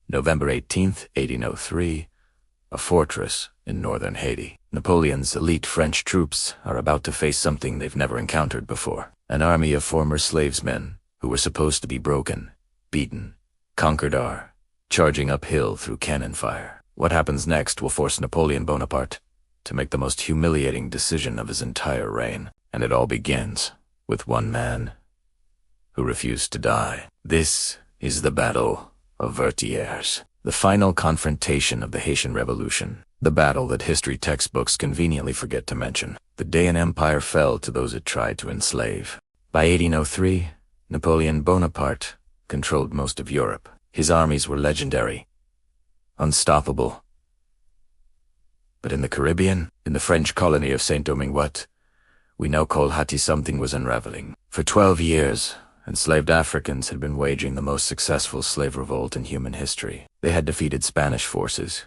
November 18th, 1803, a fortress in northern Haiti. Napoleon's elite French troops are about to face something they've never encountered before. An army of former slavesmen who were supposed to be broken, beaten, conquered are charging uphill through cannon fire. What happens next will force Napoleon Bonaparte to make the most humiliating decision of his entire reign. And it all begins with one man who refused to die. This is the Battle of Vertières, the final confrontation of the Haitian Revolution, the battle that history textbooks conveniently forget to mention, the day an empire fell to those it tried to enslave. By 1803, Napoleon Bonaparte controlled most of Europe. His armies were legendary, unstoppable. But in the Caribbean, in the French colony of Saint-Domingue, what we now call Haiti, something was unraveling. For 12 years, enslaved Africans had been waging the most successful slave revolt in human history. They had defeated Spanish forces,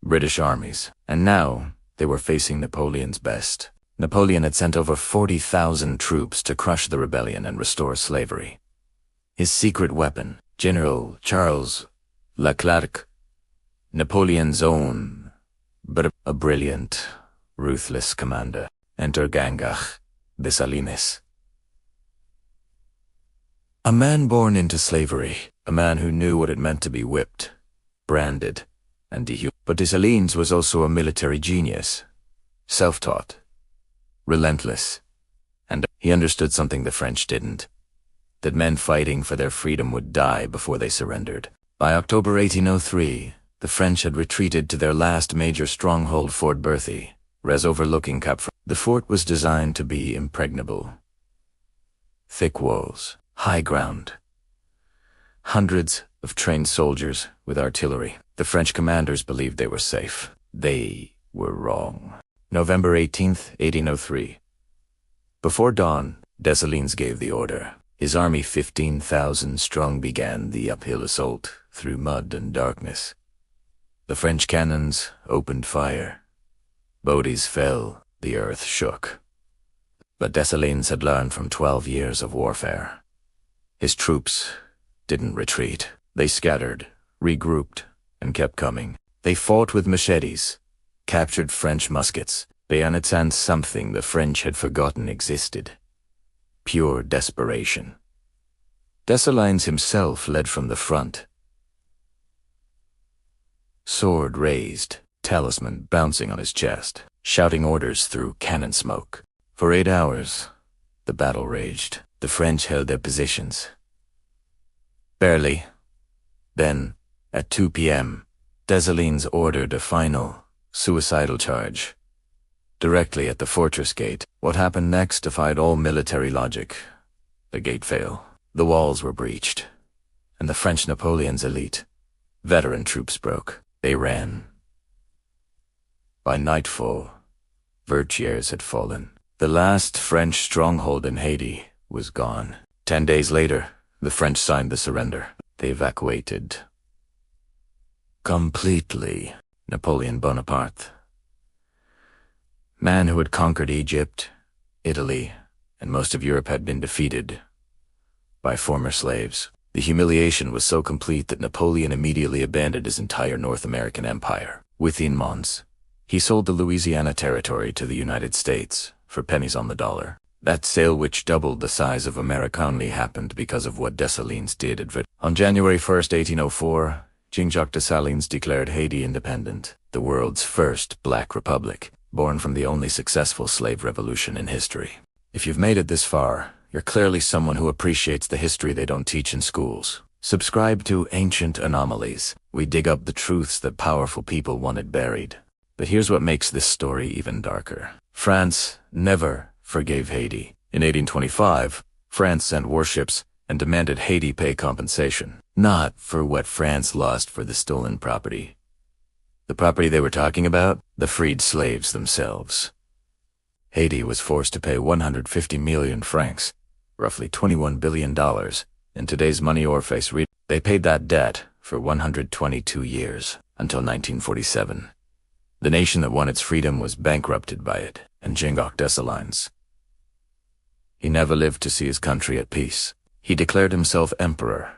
British armies, and now they were facing Napoleon's best. Napoleon had sent over 40,000 troops to crush the rebellion and restore slavery. His secret weapon, General Charles Leclerc, Napoleon's own, but a brilliant, ruthless commander. Enter Jean-Jacques Dessalines. A man born into slavery, a man who knew what it meant to be whipped, branded, and dehumanized. But Dessalines was also a military genius, self-taught, relentless, and he understood something the French didn't, that men fighting for their freedom would die before they surrendered. By October 1803, the French had retreated to their last major stronghold, Fort Berthier, overlooking Cap. The fort was designed to be impregnable. Thick walls, high ground, hundreds of trained soldiers with artillery. The French commanders believed they were safe. They were wrong. November 18th, 1803. Before dawn, Dessalines gave the order. His army, 15,000 strong, began the uphill assault through mud and darkness. The French cannons opened fire. Bodies fell, the earth shook. But Dessalines had learned from 12 years of warfare. His troops didn't retreat. They scattered, regrouped, and kept coming. They fought with machetes, captured French muskets, bayonets, and something the French had forgotten existed: pure desperation. Dessalines himself led from the front, sword raised, talisman bouncing on his chest, shouting orders through cannon smoke. For 8 hours, the battle raged. The French held their positions. Barely. Then, at 2 p.m., Dessalines ordered a final, suicidal charge, directly at the fortress gate. What happened next defied all military logic. The gate fell, the walls were breached, and the French Napoleon's elite, veteran troops broke. They ran. By nightfall, Vertières had fallen. The last French stronghold in Haiti was gone. 10 days later, the French signed the surrender. They evacuated completely. Napoleon Bonaparte, man who had conquered Egypt, Italy, and most of Europe, had been defeated by former slaves. The humiliation was so complete that Napoleon immediately abandoned his entire North American empire. Within months, he sold the Louisiana Territory to the United States for pennies on the dollar. That sale, which doubled the size of America, only happened because of what Dessalines did at Vertières. On January 1st, 1804, Jean-Jacques Dessalines declared Haiti independent, the world's first black republic, born from the only successful slave revolution in history. If you've made it this far, you're clearly someone who appreciates the history they don't teach in schools. Subscribe to Ancient Anomalies. We dig up the truths that powerful people wanted buried. But here's what makes this story even darker. France never forgave Haiti. In 1825, France sent warships and demanded Haiti pay compensation. Not for what France lost for the stolen property. The property they were talking about? The freed slaves themselves. Haiti was forced to pay 150 million francs, roughly $21 billion, in today's money or face read. They paid that debt for 122 years, until 1947. The nation that won its freedom was bankrupted by it, and Jean-Jacques Dessalines. He never lived to see his country at peace. He declared himself emperor,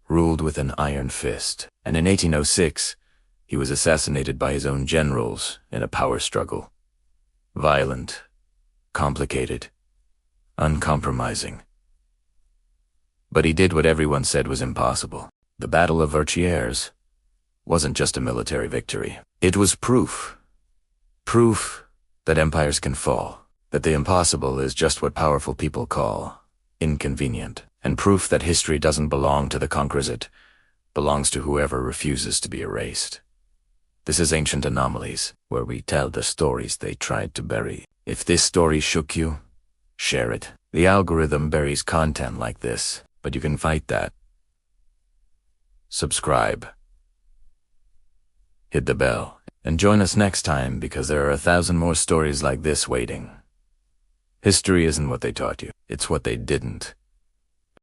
ruled with an iron fist, and in 1806, he was assassinated by his own generals in a power struggle. Violent, complicated, uncompromising. But he did what everyone said was impossible. The Battle of Vertières wasn't just a military victory. It was proof. Proof that empires can fall, that the impossible is just what powerful people call inconvenient, and proof that history doesn't belong to the conquerors, it belongs to whoever refuses to be erased. This is Ancient Anomalies, where we tell the stories they tried to bury. If this story shook you, share it. The algorithm buries content like this, but you can fight that. Subscribe. Hit the bell, and join us next time because there are 1,000 more stories like this waiting. History isn't what they taught you, it's what they didn't.